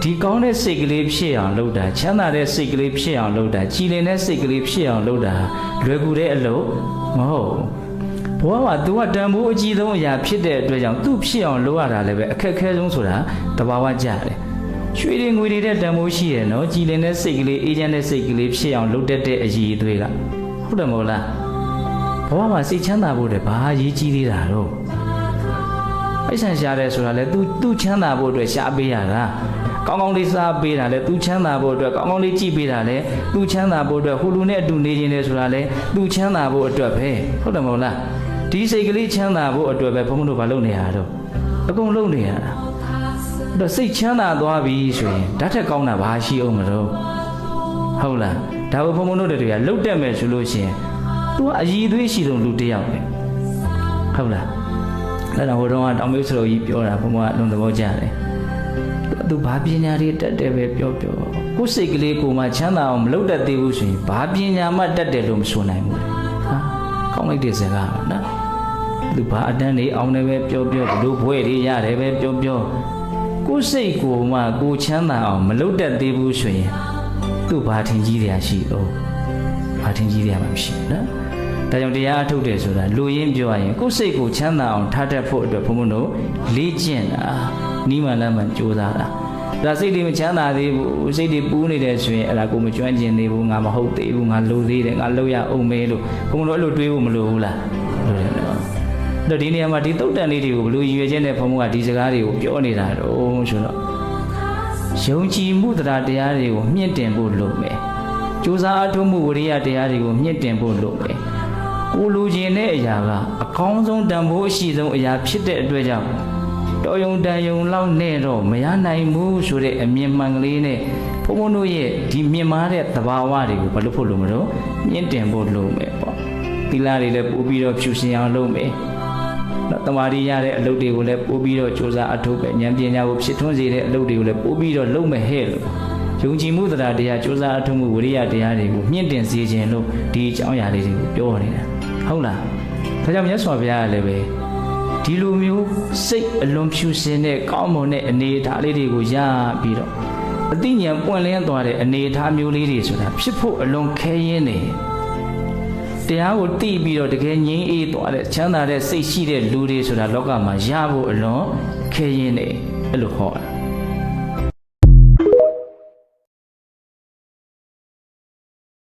ဒီကောင်းတဲ့စိတ်ကလေးဖြစ်အောင်လုပ်တာချမ်းသာတဲ့စိတ်ကလေးဖြစ်အောင်လုပ်တာကြည်လင်တဲ့စိတ်ကလေးဖြစ်အောင်လုပ်တာလွယ်ကူတဲ့အလုပ်မဟုတ်ဘဝမှာ तू ကတန်ဖိုးအကြီးဆုံးအရာဖြစ်တဲ့အတွက်ကြောင့်သူ့ဖြစ်အောင်လုပ်ရတာလည်းပဲအခက်အခဲဆုံးဆိုတာတဘာဝကြတယ်ရွှေတွေငွေတွေတဲ့တန်ဖိုးရှိရနော်ကြည်လင်တဲ့စိတ်ကလေးအေးချမ်းတဲ့စိတ်ကလေးဖြစ်အောင်လုပ်တတ်တဲ့အရည်အသွေးကဟုတ်တယ်မဟုတ်လားဘဝမှာစိတ်ချမ်းသာဖို့တည်းဘာအရေးကြီးသေးတာတော့အိဆန်ရှားတယ်ဆိုတာလေ तू ချမ်းသာဖို့အတွက်ရှားပေးရတာကောင်းကောင်းလေးစားပေးတာလေ तू ချမ်းသာဖို့အတွက်ကောင်းကောင်းလေးကြည့်ပေးတာလေ तू ချမ်းသာဖို့အတွက်ဟိုလူနဲ့အတူနေခြင်းလေဆိုတာလေ तू ချမ်းသာဖို့အတွက်ပဲဟုတ်တယ်မဟုတ်လားဒီစိတ်ကလေးချမ်းသာဖို့အတွက်ပဲဘုန်းဘုန်းတို့ဘာလုပ်နေရတော့အကုန်လုပ်နေရတာတော့စိတ်ချမ်းသာသွားပြီဆိုရင်ဓာတ်ထက်ကောင်းတာဘာရှိအောင်မလို့ဟုတ်လားဒါဘုန်းဘုန်းတို့တွေကလှုပ်တက်မယ်ဆိုလို့ရှိရင် तू ကအရည်အသွေးရှိဆုံးလူတစ်ယောက်ပဲဟုတ်လားအဲ့တော့ဟိုတုန်းကတောင်မေးစတော်ကြီးပြောတာဘုန်းဘုန်းကလုံးသဘောကျတယ်သူဘာပညာတွေတက်တယ်ပဲပြောကိုယ်စိတ်ကလေးကိုမှချမ်းသာအောင်မလုပ်တတ်သေးဘူးဆိုရင်ဘာပညာမှတက်တယ်လို့မဆိုနိုင်ဘူးဟာကောင်းလိုက်တဲ့စကားပါနော်သူဘာအတန်းနေအောင်လည်းပဲပြောဘလို့ဘွဲတွေရတယ်ပဲပြောကိုယ်စိတ်ကိုမှကိုချမ်းသာအောင်မလုပ်တတ်သေးဘူးဆိုရင်သူဘာထင်ကြီးတရားရှိတော့ဘာထင်ကြီးတရားမှမရှိဘူးနော်ဒါကြောင့်တရားအထုတ်တယ်ဆိုတာလူရင်းပြောရရင်ကိုယ်စိတ်ကိုချမ်းသာအောင်ထားတတ်ဖို့အတွက်ဘုံဘုံတို့လေ့ကျင့်တာနီးမှလမ်းမှကြိုးစားတာဒါစိတ်တွေမချမ်းသာသေးဘူးစိတ်တွေပူးနေတယ်ဆိုရင်အဲ့ဒါကိုမကျွမ်းကျင်သေးဘူးငါမဟုတ်သေးဘူးငါလိုသေးတယ်ငါလောက်ရအောင်မဲလို့ဘုံဘုံတို့အဲ့လိုတွေးဖို့မလိုဘူးလားလိုတယ်နော်တော့ဒီနေရာမှာဒီတုတ်တန်လေးတွေကိုဘယ်လိုရည်ရွယ်ချက်နဲ့ဘုံဘုံကဒီစကားတွေကိုပြောနေတာတော့ဆိုတော့ယုံကြည်မှုတရားတွေကိုမြင့်တင်ဖို့လိုမယ်ကြိုးစားအထုမှုဝိရိယတရားတွေကိုမြင့်တင်ဖို့လိုမယ်ကိုလူချင်းတဲ့အရာကအကောင်းဆုံးတန်ဖိုးအရှိဆုံးအရာဖြစ်တဲ့အတွက်ကြောင့်တော်ယုံတန်ယုံလောက်နဲ့တော့မရနိုင်ဘူးဆိုတဲ့အမြင်မှန်ကလေးနဲ့ဘုံဘုံတို့ရဲ့ဒီမြင်မာတဲ့သဘာဝတွေကိုဘာလို့ဖို့လို့မလို့မြင့်တင်ဖို့လိုမယ်ပေါ့သီလတွေလည်းပို့ပြီးတော့ဖြူစင်အောင်လုပ်မယ်တမာရီရတဲ့အလုပ်တွေကိုလည်းပို့ပြီးတော့စူးစမ်းအထုတ်ပဲဉာဏ်ပညာကိုဖြစ်ထွန်းစေတဲ့အလုပ်တွေကိုလည်းပို့ပြီးတော့လုပ်မယ်ဟဲ့လို့ယုံကြည်မှုတရားစူးစမ်းအထုတ်မှုဝိရိယတရားတွေကိုမြင့်တင်စေခြင်းလို့ဒီအကြောင်းအရာလေးတွေကိုပြောနေတာဟုတ်လားဒါကြောင့်မြတ်စွာဘုရားကလည်းပဲဒီလိုမျိုးစိတ်အလွန်ဖြူစင်တဲ့ကောင်းမွန်တဲ့အနေအထားလေးတွေကိုရပြီးတော့အသိဉာဏ်ပွင့်လင်းသွားတဲ့အနေအထားမျိုးလေးတွေဆိုတာဖြစ်ဖို့အလွန်ခဲယဉ်းနေတရားကိုသိပြီးတော့တကယ်ငြိမ်းအေးသွားတဲ့ချမ်းသာတဲ့စိတ်ရှိတဲ့လူတွေဆိုတာလောကမှာရဖို့အလွန်ခဲယဉ်းနေအဲ့လိုဟောတာ